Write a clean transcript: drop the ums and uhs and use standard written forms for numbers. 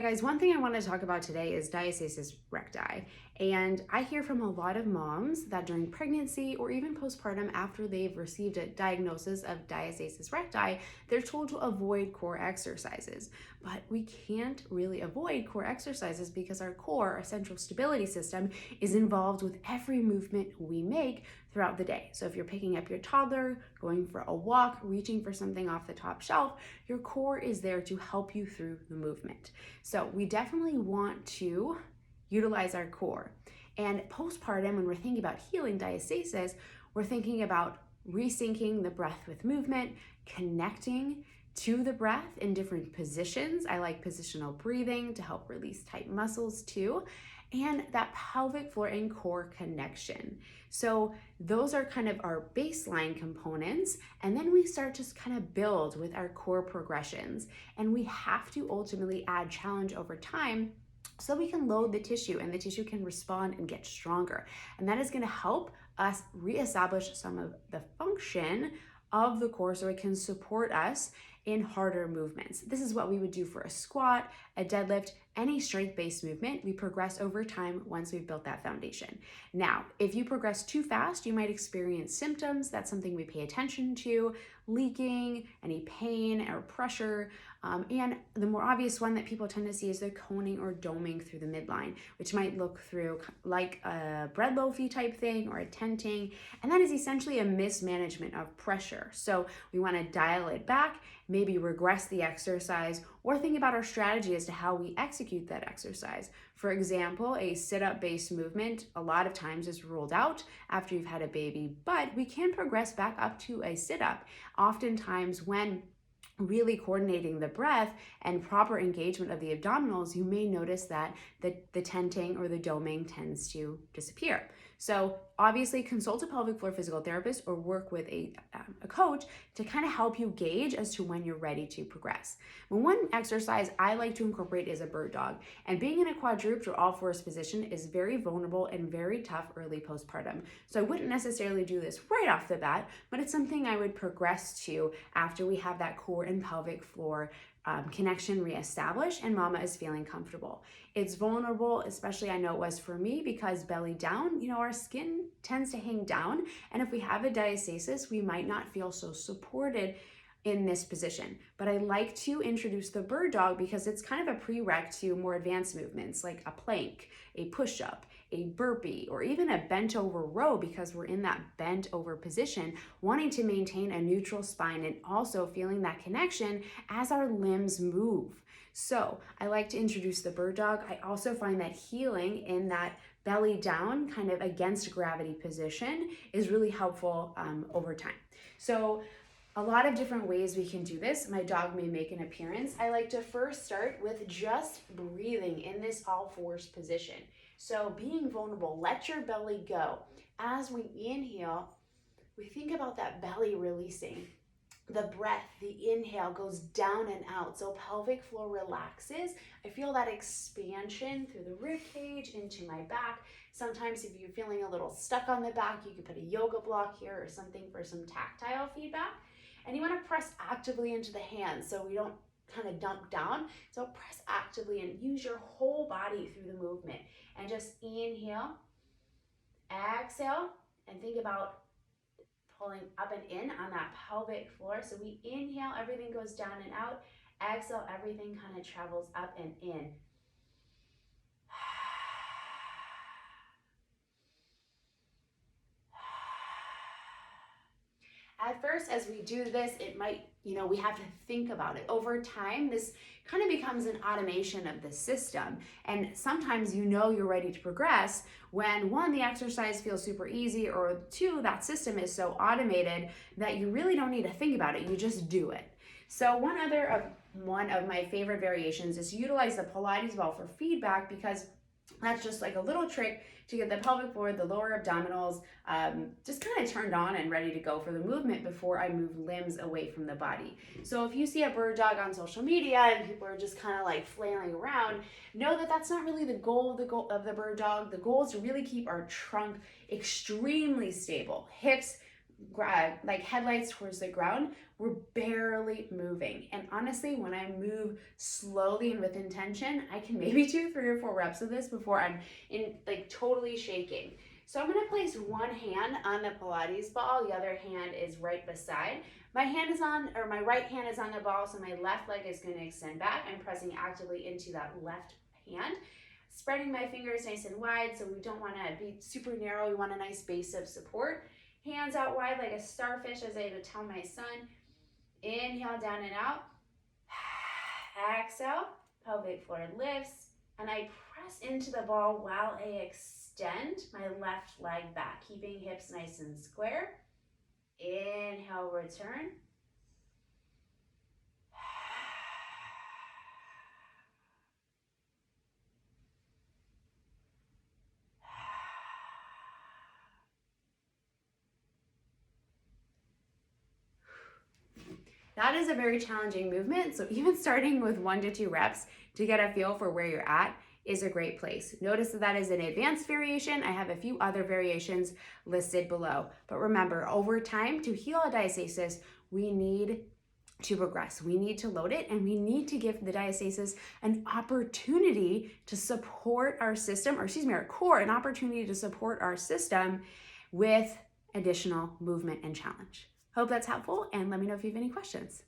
Guys, one thing I want to talk about today is diastasis recti. And I hear from a lot of moms that during pregnancy or even postpartum after they've received a diagnosis of diastasis recti, they're told to avoid core exercises. But we can't really avoid core exercises because our core, our central stability system, is involved with every movement we make throughout the day. So if you're picking up your toddler, going for a walk, reaching for something off the top shelf, your core is there to help you through the movement. So we definitely want to utilize our core. And postpartum, when we're thinking about healing diastasis, we're thinking about resyncing the breath with movement, connecting to the breath in different positions. I like positional breathing to help release tight muscles too, and that pelvic floor and core connection. So those are kind of our baseline components, and then we start to kind of build with our core progressions, and we have to ultimately add challenge over time so we can load the tissue and the tissue can respond and get stronger. And that is going to help us reestablish some of the function of the core so it can support us in harder movements. This is what we would do for a squat, a deadlift, any strength-based movement. We progress over time once we've built that foundation. Now, if you progress too fast, you might experience symptoms. That's something we pay attention to: leaking, any pain or pressure. And the more obvious one that people tend to see is the coning or doming through the midline, which might look through like a bread loafy type thing or a tenting. And that is essentially a mismanagement of pressure. So we want to dial it back, maybe regress the exercise, or think about our strategy as to how we execute that exercise. For example, a sit-up based movement a lot of times is ruled out after you've had a baby, but we can progress back up to a sit-up. Oftentimes when really coordinating the breath and proper engagement of the abdominals, you may notice that the tenting or the doming tends to disappear. So obviously consult a pelvic floor physical therapist or work with a coach to kind of help you gauge as to when you're ready to progress. But one exercise I like to incorporate is a bird dog. And being in a quadruped or all fours position is very vulnerable and very tough early postpartum. So I wouldn't necessarily do this right off the bat, but it's something I would progress to after we have that core and pelvic floor connection reestablished and mama is feeling comfortable. It's vulnerable, especially I know it was for me, because belly down, our skin tends to hang down. And if we have a diastasis, we might not feel so supported in this position. But I like to introduce the bird dog because it's kind of a prereq to more advanced movements like a plank, a push-up, a burpee, or even a bent over row, because we're in that bent over position, wanting to maintain a neutral spine and also feeling that connection as our limbs move. So I like to introduce the bird dog. I also find that healing in that belly down, kind of against gravity position, is really helpful over time. So a lot of different ways we can do this. My dog may make an appearance. I like to first start with just breathing in this all fours position. So being vulnerable, let your belly go. As we inhale, we think about that belly releasing. The breath, the inhale goes down and out. So pelvic floor relaxes. I feel that expansion through the rib cage into my back. Sometimes if you're feeling a little stuck on the back, you could put a yoga block here or something for some tactile feedback. And you want to press actively into the hands so we don't kind of dump down. So press actively and use your whole body through the movement. And just inhale, exhale, and think about pulling up and in on that pelvic floor. So we inhale, everything goes down and out. Exhale, everything kind of travels up and in. At first, as we do this, it might, we have to think about it. Over time, this kind of becomes an automation of the system. And sometimes you're ready to progress when one, the exercise feels super easy, or two, that system is so automated that you really don't need to think about it. You just do it. So one of my favorite variations is to utilize the Pilates ball for feedback, because that's just like a little trick to get the pelvic floor, the lower abdominals, just kind of turned on and ready to go for the movement before I move limbs away from the body. So if you see a bird dog on social media and people are just kind of like flailing around, know that that's not really the goal of the bird dog. The goal is to really keep our trunk extremely stable, hips like headlights towards the ground. We're barely moving. And honestly, when I move slowly and with intention, I can maybe do 3 or 4 reps of this before I'm in like totally shaking. So I'm gonna place one hand on the Pilates ball, the other hand is right beside. My right hand is on the ball, so my left leg is gonna extend back. I'm pressing actively into that left hand, spreading my fingers nice and wide, so we don't wanna be super narrow, we want a nice base of support. Hands out wide like a starfish, as I would tell my son. Inhale, down and out. Exhale, pelvic floor lifts, and I press into the ball while I extend my left leg back, keeping hips nice and square. Inhale, return. That is a very challenging movement, so even starting with 1 to 2 reps to get a feel for where you're at is a great place. Notice that is an advanced variation. I have a few other variations listed below. But remember, over time, to heal a diastasis, we need to progress. We need to load it, and we need to give the diastasis an opportunity to support our system, or excuse me, our core, an opportunity to support our system with additional movement and challenge. Hope that's helpful, and let me know if you have any questions.